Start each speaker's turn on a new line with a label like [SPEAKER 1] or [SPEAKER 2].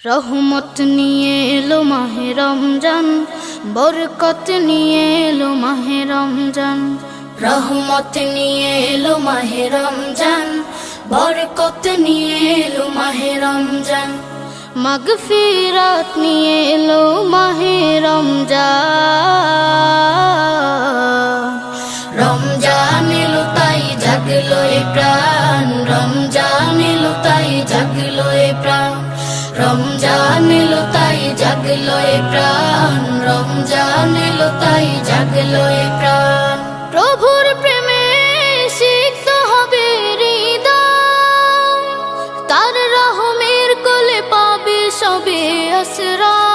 [SPEAKER 1] রহমত নিয়ে এলো মাহে রমজান, বরকত নিয়ে এলো মাহে রমজান। রহমত নিয়ে এলো মাহে রমজান, বরকত নিয়ে এলো মাহে রমজান। মাগফিরাত নিয়ে এলো মাহে রমজান। রমজান এলো তাই জাগলো এ প্রাণ, রমজান এলো তাই জাগলো এ প্রাণ। রমজান এলো তাই জাগলো এ প্রাণ, রমজান এলো তাই জাগলো এ প্রাণ। প্রভুর প্রেমে সিক্ত হবে হৃদয়, তার রহমের কোলে পাবে সবে আশ্রয়।